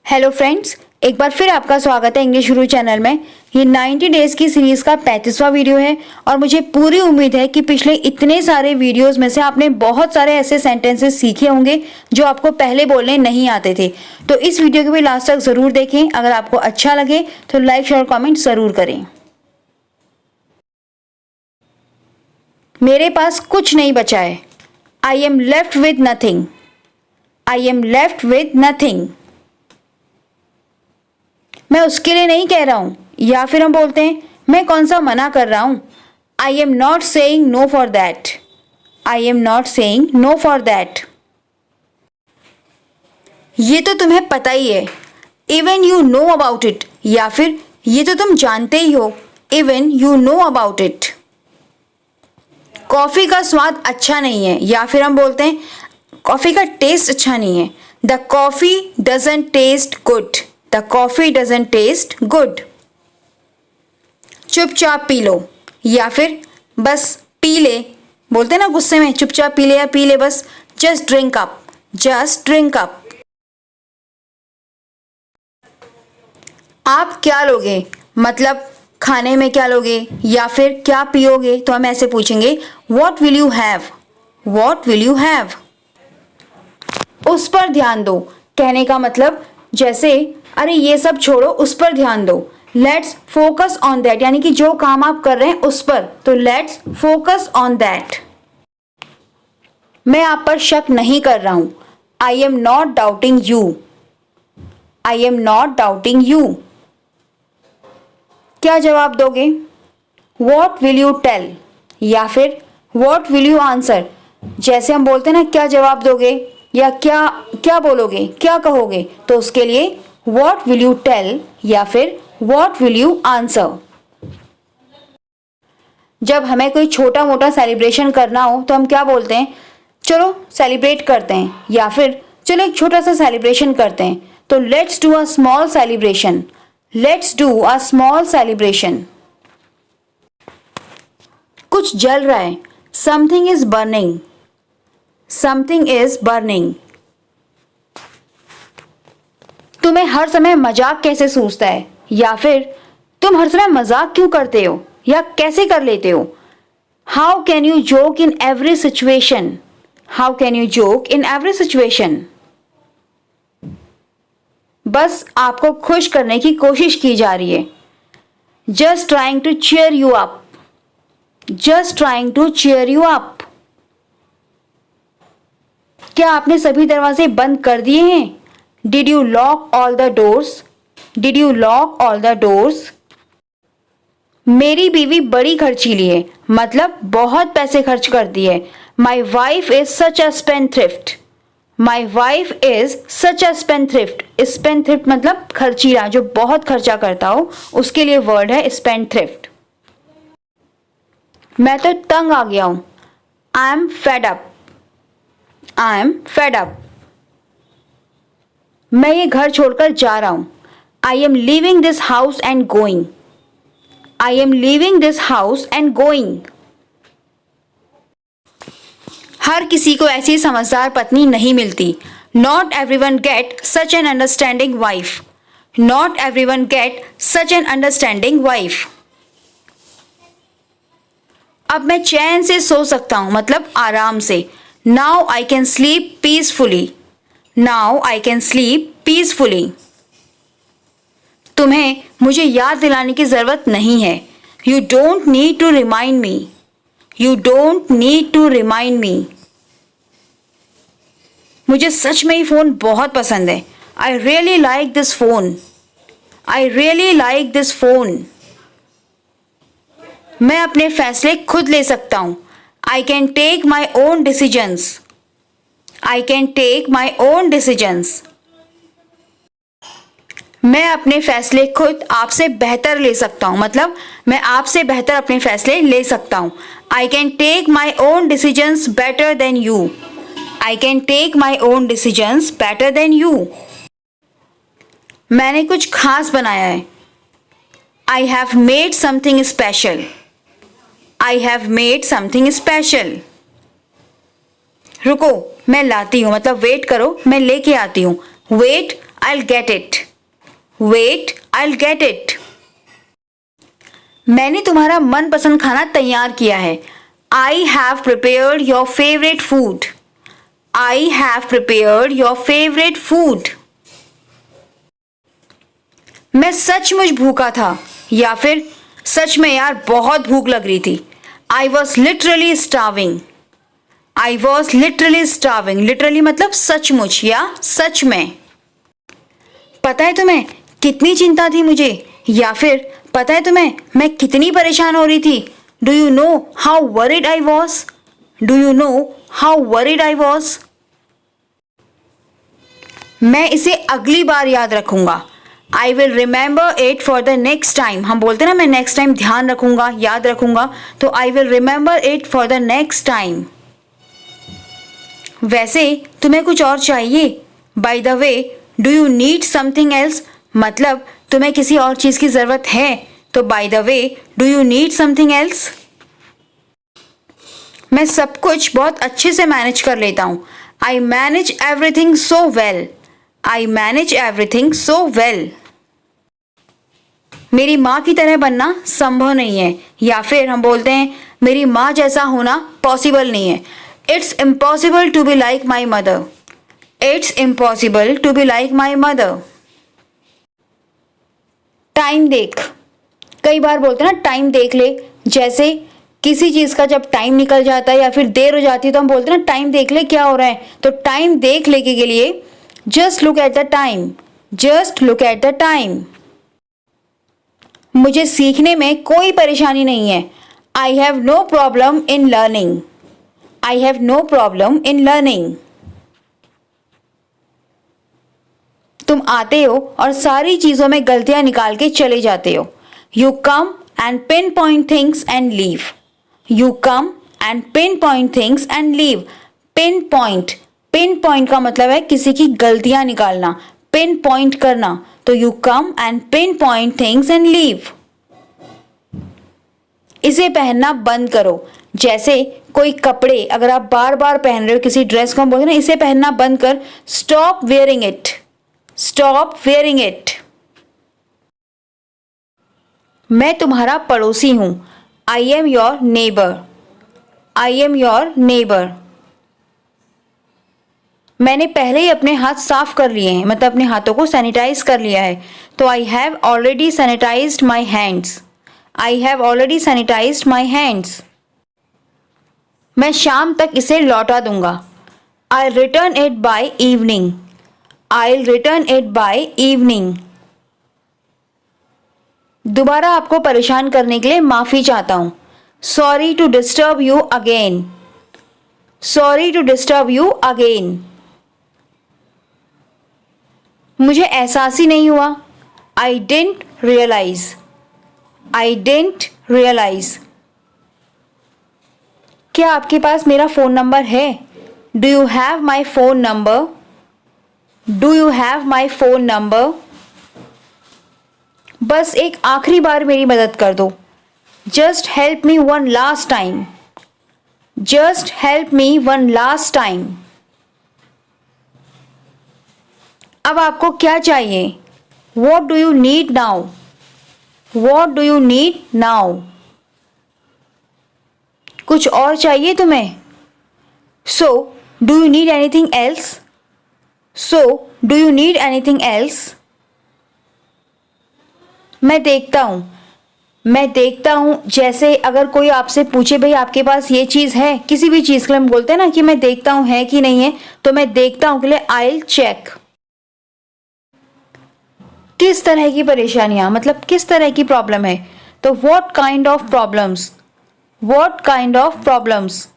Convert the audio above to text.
Hello friends, एक बार फिर आपका स्वागत है इंग्लिश गुरु चैनल में। ये 90 डेज की सीरीज का 35वां वीडियो है और मुझे पूरी उम्मीद है कि पिछले इतने सारे वीडियोस में से आपने बहुत सारे ऐसे सेंटेंसेस सीखे होंगे जो आपको पहले बोलने नहीं आते थे। तो इस वीडियो को भी लास्ट तक जरूर देखें। अगर आपको अच्छा लगे तो लाइक शेयर कॉमेंट जरूर करें। मेरे पास कुछ नहीं बचा है। I am left with nothing. I am left with nothing. मैं उसके लिए नहीं कह रहा हूं, या फिर हम बोलते हैं मैं कौन सा मना कर रहा हूं। I am not saying no for that. I am not saying no for that. ये तो तुम्हें पता ही है। Even you know about it. या फिर ये तो तुम जानते ही हो। Even you know about it. Coffee का स्वाद अच्छा नहीं है, या फिर हम बोलते हैं कॉफी का टेस्ट अच्छा नहीं है। The coffee doesn't taste good. The coffee doesn't taste good. चुपचाप पी लो, या फिर बस पी ले। बोलते ना गुस्से में, चुपचाप पी ले या पी ले बस। Just drink up. Just drink up. आप क्या लोगे, मतलब खाने में क्या लोगे या फिर क्या पियोगे, तो हम ऐसे पूछेंगे What will you have? What will you have? उस पर ध्यान दो कहने का मतलब जैसे अरे ये सब छोड़ो, उस पर ध्यान दो। लेट्स फोकस ऑन दैट, यानी कि जो काम आप कर रहे हैं उस पर, तो लेट्स फोकस ऑन दैट। मैं आप पर शक नहीं कर रहा हूं। I am not doubting you. I am not doubting you. क्या जवाब दोगे? वॉट विल यू टेल, या फिर वॉट विल यू आंसर। जैसे हम बोलते हैं ना क्या जवाब दोगे या क्या क्या बोलोगे, क्या कहोगे, तो उसके लिए What will you tell या फिर What will you answer। जब हमें कोई छोटा मोटा सेलिब्रेशन करना हो तो हम क्या बोलते हैं? चलो सेलिब्रेट करते हैं, या फिर चलो एक छोटा सा सेलिब्रेशन करते हैं। तो let's do a small celebration. Let's do a small celebration. कुछ जल रहा है। Something is burning. Something is burning. तुम्हें हर समय मजाक कैसे सूझता है, या फिर तुम हर समय मजाक क्यों करते हो या कैसे कर लेते हो। How can you joke in every situation. How can you joke in every situation. बस आपको खुश करने की कोशिश की जा रही है। Just trying to cheer you up. Just trying to cheer you up. क्या आपने सभी दरवाजे बंद कर दिए हैं? Did you lock all the doors? Did you lock all the doors? मेरी बीवी बड़ी खर्चीली है, मतलब बहुत पैसे खर्च करती है। My wife is such a spendthrift. My wife is such a spendthrift. Spendthrift मतलब खर्चीला, जो बहुत खर्चा करता हो, उसके लिए वर्ड है spendthrift। मैं तो तंग आ गया हूं। I am fed up. I am fed up. मैं ये घर छोड़कर जा रहा हूं। I am leaving this house and going. I am leaving this house and going. हर किसी को ऐसी समझदार पत्नी नहीं मिलती। Not everyone get such an understanding wife. Not everyone get such an understanding wife. अब मैं चैन से सो सकता हूं, मतलब आराम से। Now I can sleep peacefully. Now I can sleep peacefully. तुम्हें मुझे याद दिलाने की जरूरत नहीं है। You don't need to remind me. You don't need to remind me. मुझे सच में ये फोन बहुत पसंद है। I really like this phone. I really like this phone. मैं अपने फैसले खुद ले सकता हूँ। I can take my own decisions. I can take my own decisions. मैं अपने फैसले खुद आपसे बेहतर ले सकता हूं, मतलब मैं आपसे बेहतर अपने फैसले ले सकता हूं। I can take my own decisions better than you. I can take my own decisions better than you. मैंने कुछ खास बनाया है। I have made something special. I have made something special. रुको, मैं लाती हूँ, मतलब वेट करो, मैं लेके आती हूँ। Wait, I'll get it. Wait, I'll get it. मैंने तुम्हारा मनपसंद खाना तैयार किया है. I have prepared your favorite food. I have prepared your favorite food. मैं सचमुच भूखा था या फिर सच में यार बहुत भूख लग रही थी. I was literally starving. I was literally starving. Literally मतलब सचमुच या सच में. पता है तुम्हें कितनी चिंता थी मुझे, या फिर पता है तुम्हें मैं कितनी परेशान हो रही थी. Do you know how worried I was. Do you know how worried I was. मैं इसे अगली बार याद रखूंगा. I will remember it for the next time. हम बोलते ना मैं नेक्स्ट टाइम ध्यान रखूंगा, याद रखूंगा, तो I will remember it for the next time. वैसे तुम्हें कुछ और चाहिए. By the way, do you need something else. मतलब तुम्हें किसी और चीज की जरूरत है, तो by the way, do you need something else. मैं सब कुछ बहुत अच्छे से मैनेज कर लेता हूं. I manage everything so well. I manage everything so well. मेरी माँ की तरह बनना संभव नहीं है, या फिर हम बोलते हैं मेरी माँ जैसा होना पॉसिबल नहीं है. It's impossible to be like my mother. It's impossible to be like my mother. Time देख. कई बार बोलते हैं ना टाइम देख ले. जैसे किसी चीज का जब टाइम निकल जाता है या फिर देर हो जाती है तो हम बोलते हैं ना टाइम देख ले क्या हो रहा है. तो टाइम देख ले के लिए just look at the time. Just look at the time. मुझे सीखने में कोई परेशानी नहीं है. I have no problem in learning. I have no problem in learning. तुम आते हो और सारी चीजों में गलतियां निकाल के चले जाते हो. You come and pin point things and leave. You come and pin point things and leave. Pin point. Pin point का मतलब है किसी की गलतियां निकालना, पिन पॉइंट करना. तो you come and pin point things and leave. इसे पहनना बंद करो. जैसे कोई कपड़े अगर आप बार बार पहन रहे हो, किसी ड्रेस को हम बोलते हैं ना इसे पहनना बंद कर. Stop wearing it. Stop wearing it. मैं तुम्हारा पड़ोसी हूं. I am your neighbour. I am your neighbour. मैंने पहले ही अपने हाथ साफ कर लिए हैं, मतलब अपने हाथों को सैनिटाइज कर लिया है. तो I have already sanitised my hands. I have already sanitised my hands. मैं शाम तक इसे लौटा दूंगा. I return it by evening. I return it by evening. दोबारा आपको परेशान करने के लिए माफी चाहता हूं. Sorry to disturb you again. Sorry to disturb you again. मुझे एहसास ही नहीं हुआ. I didn't realise. I didn't realise. क्या आपके पास मेरा फोन नंबर है. Do you have my phone number. Do you have my phone number. बस एक आखिरी बार मेरी मदद कर दो. Just help me one last time. Just help me one last time. अब आपको क्या चाहिए. What do you need now. What do you need now. कुछ और चाहिए तुम्हें. So do you need anything else. So do you need anything else. मैं देखता हूं. मैं देखता हूं. जैसे अगर कोई आपसे पूछे भाई आपके पास ये चीज है, किसी भी चीज के लिए हम बोलते हैं ना कि मैं देखता हूं है कि नहीं है, तो मैं देखता हूं के लिए आई विल चेक. किस तरह की परेशानियां, मतलब किस तरह की प्रॉब्लम है, तो what kind of problems. What kind of problems.